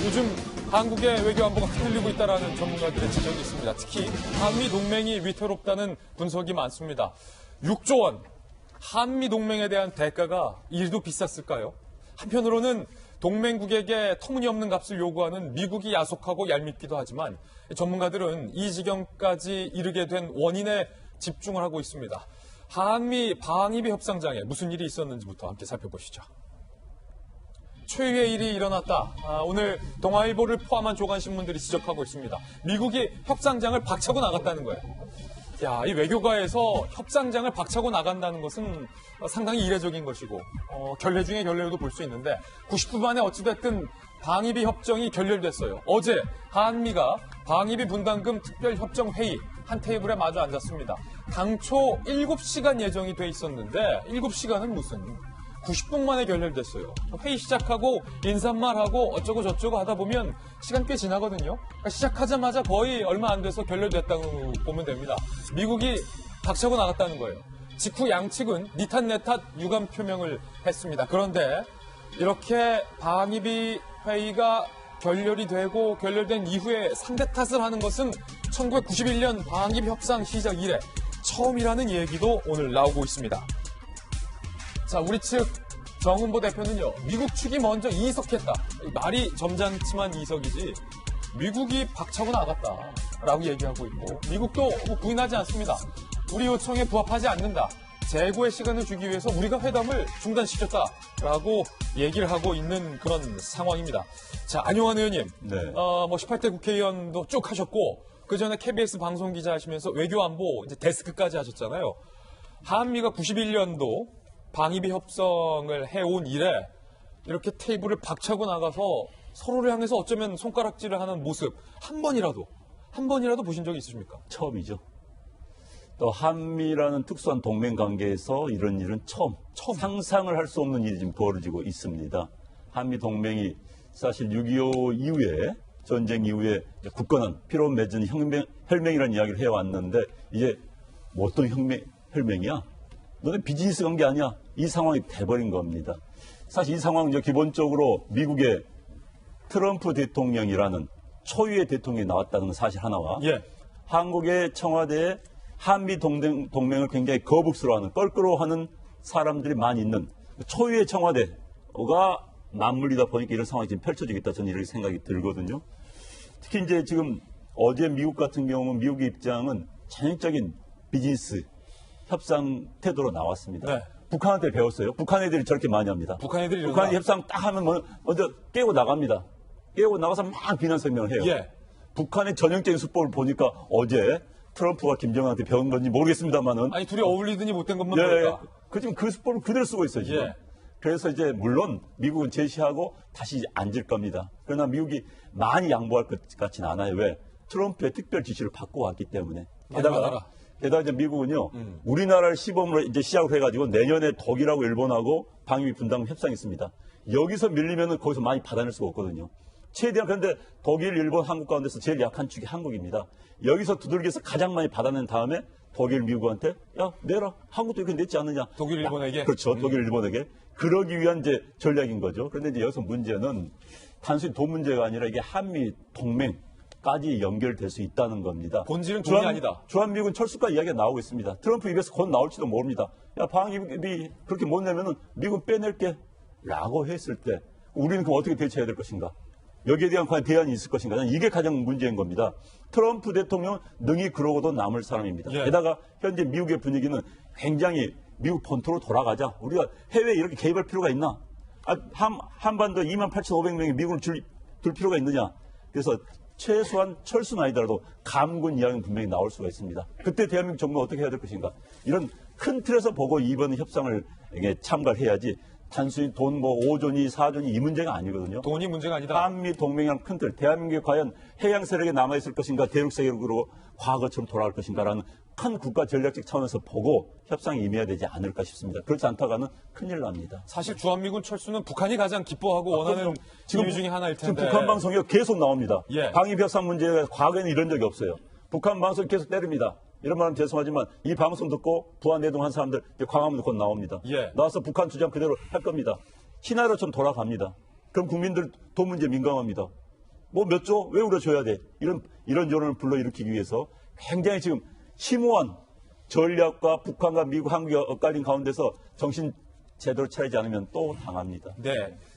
요즘 한국의 외교 안보가 흔들리고 있다는 전문가들의 지적이 있습니다. 특히 한미 동맹이 위태롭다는 분석이 많습니다. 6조 원, 한미 동맹에 대한 대가가 이리도 비쌌을까요? 한편으로는 동맹국에게 터무니없는 값을 요구하는 미국이 야속하고 얄밉기도 하지만 전문가들은 이 지경까지 이르게 된 원인에 집중을 하고 있습니다. 한미 방위비 협상장에 무슨 일이 있었는지부터 함께 살펴보시죠. 최후의 일이 일어났다. 오늘 동아일보를 포함한 조간신문들이 지적하고 있습니다. 미국이 협상장을 박차고 나갔다는 거예요. 이 외교가에서 협상장을 박차고 나간다는 것은 상당히 이례적인 것이고 결례 중에 결례로도 볼 수 있는데 90분 만에 어찌됐든 방위비 협정이 결렬됐어요. 어제 한미가 방위비 분담금 특별협정회의 한 테이블에 마주 앉았습니다. 당초 7시간 예정이 돼 있었는데 7시간은 무슨 90분 만에 결렬됐어요. 회의 시작하고 인사말하고 어쩌고 저쩌고 하다 보면 시간 꽤 지나거든요. 그러니까 시작하자마자 거의 얼마 안 돼서 결렬됐다고 보면 됩니다. 미국이 박차고 나갔다는 거예요. 직후 양측은 니 탓 내 탓 유감 표명을 했습니다. 그런데 이렇게 방위비 회의가 결렬이 되고 결렬된 이후에 상대 탓을 하는 것은 1991년 방위비 협상 시작 이래 처음이라는 얘기도 오늘 나오고 있습니다. 자, 우리 측 정은보 대표는요, 미국 측이 먼저 이석했다. 말이 점잖지만 이석이지, 미국이 박차고 나갔다라고 얘기하고 있고, 미국도 부인하지 않습니다. 우리 요청에 부합하지 않는다. 재고의 시간을 주기 위해서 우리가 회담을 중단시켰다라고 얘기를 하고 있는 그런 상황입니다. 자, 안용환 의원님, 네. 18대 국회의원도 쭉 하셨고, 그 전에 KBS 방송 기자 하시면서 외교안보 이제 데스크까지 하셨잖아요. 한미가 91년도 방위비 협상을 해온 이래 이렇게 테이블을 박차고 나가서 서로를 향해서 어쩌면 손가락질을 하는 모습 한 번이라도 보신 적이 있으십니까? 처음이죠. 또 한미라는 특수한 동맹 관계에서 이런 일은 처음. 상상을 할 수 없는 일이 지금 벌어지고 있습니다. 한미 동맹이 사실 6.25 이후에 전쟁 이후에 굳건한 피로 맺은 혈맹이라는 이야기를 해왔는데 이제 뭐 어떤 혈맹이야? 너네 비즈니스 관계 아니야? 이 상황이 돼버린 겁니다. 사실 이 상황은 이제 기본적으로 미국의 트럼프 대통령이라는 초유의 대통령이 나왔다는 사실 하나와 한국의 청와대에 한미 동맹을 굉장히 거북스러워하는 껄끄러워하는 사람들이 많이 있는 초유의 청와대가 맞물리다 보니까 이런 상황이 지금 펼쳐지겠다 저는 이렇게 생각이 들거든요. 특히 이제 지금 어제 미국 같은 경우는 미국의 입장은 전형적인 비즈니스 협상 태도로 나왔습니다. 네. 북한한테 배웠어요. 북한 애들이 저렇게 많이 합니다. 북한이 협상 딱 하면 먼저 깨고 나갑니다. 깨고 나가서 막 비난 설명을 해요. 북한의 전형적인 수법을 보니까 어제 트럼프가 김정은한테 배운 건지 모르겠습니다만은 아니 둘이 어울리더니 못된 것만 보일까? 지금 그 수법을 그대로 쓰고 있어요. 지금. 그래서 이제 물론 미국은 제시하고 다시 앉을 겁니다. 그러나 미국이 많이 양보할 것 같지는 않아요. 왜? 트럼프의 특별 지시를 받고 왔기 때문에. 게다가 이제 미국은요, 우리나라를 시범으로 이제 시작을 해가지고 내년에 독일하고 일본하고 방위비 분담금 협상이 있습니다. 여기서 밀리면은 거기서 많이 받아낼 수가 없거든요. 최대한 그런데 독일, 일본, 한국 가운데서 제일 약한 축이 한국입니다. 여기서 두들겨서 가장 많이 받아낸 다음에 독일, 미국한테 야 내라. 한국도 이렇게 냈지 않느냐. 독일, 일본에게? 그렇죠. 독일, 일본에게. 그러기 위한 이제 전략인 거죠. 그런데 이제 여기서 문제는 단순히 돈 문제가 아니라 이게 한미 동맹까지 연결될 수 있다는 겁니다. 본질은 돈이 아니다. 주한미군 철수까지 이야기가 나오고 있습니다. 트럼프 입에서 곧 나올지도 모릅니다. 야 방위비 그렇게 못 내면은 미군 빼낼게 라고 했을 때 우리는 그럼 어떻게 대처해야 될 것인가? 여기에 대한 과연 대안이 있을 것인가? 이게 가장 문제인 겁니다. 트럼프 대통령은 능히 그러고도 남을 사람입니다. 게다가 현재 미국의 분위기는 굉장히 미국 본토로 돌아가자. 우리가 해외에 이렇게 개입할 필요가 있나? 한반도 28,500명이 미군을 둘 필요가 있느냐? 그래서 최소한 철수는 아니더라도 감군 이야기는 분명히 나올 수가 있습니다. 그때 대한민국 정부가 어떻게 해야 될 것인가? 이런 큰 틀에서 보고 이번 협상을 참가를 해야지 단순히 돈 5조니 4조니 이 문제가 아니거든요. 돈이 문제가 아니다. 한미 동맹이란 큰 틀, 대한민국이 과연 해양 세력에 남아있을 것인가, 대륙 세력으로 과거처럼 돌아갈 것인가라는 큰 국가 전략적 차원에서 보고 협상에 임해야 되지 않을까 싶습니다. 그렇지 않다가는 큰일 납니다. 사실 주한미군 철수는 북한이 가장 기뻐하고 원하는 이유 중에 하나일 텐데. 지금 북한 방송이 계속 나옵니다. 방위비 협상 문제가 과거에는 이런 적이 없어요. 북한 방송이 계속 때립니다. 이런 말은 죄송하지만 이 방송 듣고 부안 내동한 사람들 광화문에 곧 나옵니다. 나와서 북한 주장 그대로 할 겁니다. 신하로 좀 돌아갑니다. 그럼 국민들 돈 문제 민감합니다. 뭐 몇 조? 왜 우려줘야 돼? 이런 전원을 불러일으키기 위해서 굉장히 지금 심오한 전략과 북한과 미국, 한국이 엇갈린 가운데서 정신 제대로 차리지 않으면 또 당합니다. 네.